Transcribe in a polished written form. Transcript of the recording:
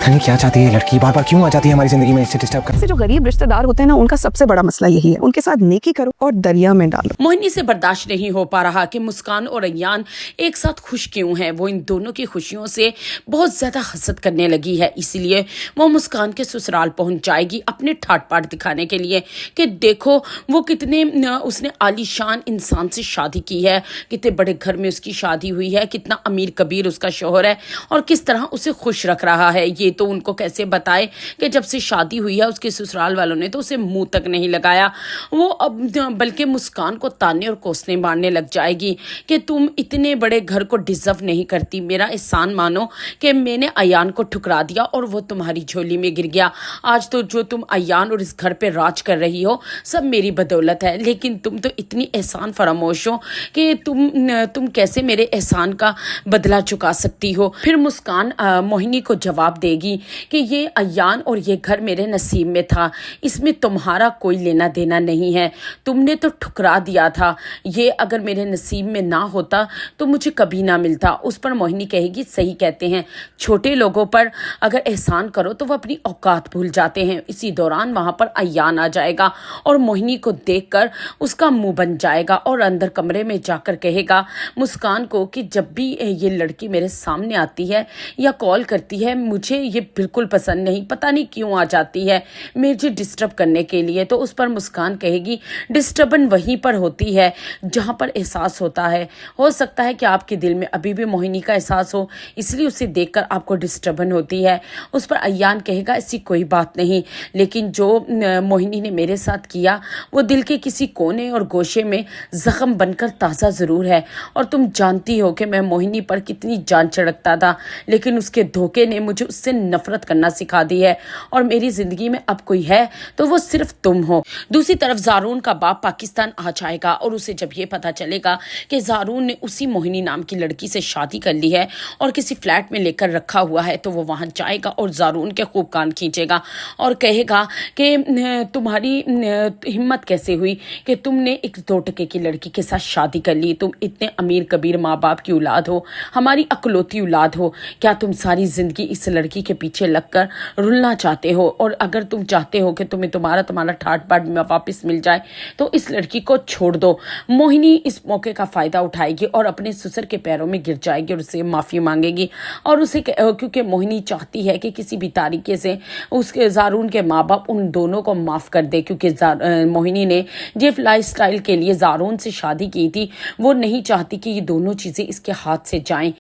नहीं क्या चाहती है लड़की, बार बार क्यों आ जाती है हमारी जिंदगी में, इससे डिस्टर्ब कर। से जो गरीब रिश्तेदार होते हैं ना, उनका सबसे बड़ा मसला यही है, उनके साथ नेकी करो और दरिया में डालो। मोहिनी से बर्दाश्त नहीं हो पा रहा कि मुस्कान और अय्यान एक साथ खुश क्यों हैं। वो इन दोनों की खुशियों से बहुत ज्यादा हसद करने लगी है, इसीलिए वो मुस्कान के ससुराल पहुंच जाएगी अपने ठाट पाट दिखाने के लिए कि देखो वो कितने उसने आलीशान इंसान से शादी की है, कितने बड़े घर में उसकी शादी हुई है, कितना अमीर कबीर उसका शोहर है और किस तरह उसे खुश रख रहा है। ये तो उनको कैसे बताए कि जब से शादी हुई है उसके ससुराल वालों ने तो उसे मुंह तक नहीं लगाया। वो अब बल्कि मुस्कान को ताने और कोसने मारने लग जाएगी कि तुम इतने बड़े घर को डिजर्व नहीं करती, मेरा एहसान मानो कि मैंने अय्यान को ठुकरा दिया और वो तुम्हारी झोली में गिर गया। आज तो जो तुम अय्यान और इस घर पे राज कर रही हो सब मेरी बदौलत है, लेकिन तुम तो इतनी एहसान फरामोश हो कि तुम कैसे मेरे एहसान का बदला चुका सकती हो। फिर मुस्कान मोहिनी को जवाब देगी कि ये अय्यान और ये घर मेरे नसीब में था, इसमें तुम्हारा कोई लेना देना नहीं है, तुमने तो ठुकरा दिया था, ये अगर मेरे नसीब में ना होता तो मुझे कभी ना मिलता। उस पर मोहिनी कहेगी सही कहते हैं, छोटे लोगों पर अगर एहसान करो तो वो अपनी औकात भूल जाते हैं। इसी दौरान वहां पर अय्यान आ जाएगा और मोहिनी को देखकर उसका मुंह बन जाएगा और अंदर कमरे में जाकर कहेगा मुस्कान को कि जब भी ये लड़की मेरे सामने आती है या कॉल करती है मुझे ये बिल्कुल पसंद नहीं, पता नहीं क्यों आ जाती है मुझे डिस्टर्ब करने के लिए। तो उस पर मुस्कान कहेगी डिस्टर्बन वहीं पर होती है जहां पर एहसास होता है। हो सकता है कि आपके दिल में अभी भी मोहिनी का एहसास हो, इसलिए उसे देखकर आपको डिस्टर्बन होती है। उस पर अय्यान कहेगा ऐसी कोई बात नहीं, लेकिन जो मोहिनी ने मेरे साथ किया वो दिल के किसी कोने और गोशे में जख्म बनकर ताज़ा ज़रूर है और तुम जानती हो कि मैं मोहिनी पर कितनी जान छिड़कता था, लेकिन उसके धोखे ने मुझे उससे नफरत करना सिखा दी है और मेरी जिंदगी में अब कोई है तो वो सिर्फ तुम हो। दूसरी तरफ ज़ारून का बाप पाकिस्तान आ जाएगा और उसे जब ये पता चलेगा कि ज़ारून ने उसी मोहिनी नाम की लड़की से शादी कर ली है और किसी फ्लैट में लेकर रखा हुआ है, तो वो वहां जाएगा और ज़ारून के खूब कान खींचेगा और कहेगा कि तुम्हारी हिम्मत कैसे हुई कि तुमने एक 2 टके की लड़की के साथ शादी कर ली, तुम इतने अमीर कबीर माँ बाप की औलाद हो, हमारी अकलौती औलाद हो, क्या तुम सारी जिंदगी इस लड़की के पीछे लगकर रुलना चाहते हो? और अगर तुम चाहते हो कि तुम्हें तुम्हारा ठाट बाट में वापस मिल जाए तो इस लड़की को छोड़ दो। मोहिनी इस मौके का फायदा उठाएगी और अपने ससुर के पैरों में गिर जाएगी और उससे माफी मांगेगी और उसे क्योंकि मोहिनी चाहती है कि किसी भी तरीके से उसके ज़ारून के माँ बाप उन दोनों को माफ कर दे, क्योंकि मोहिनी ने जिस लाइफस्टाइल के लिए ज़ारून से शादी की थी वो नहीं चाहती कि ये दोनों चीजें इसके हाथ से जाएं।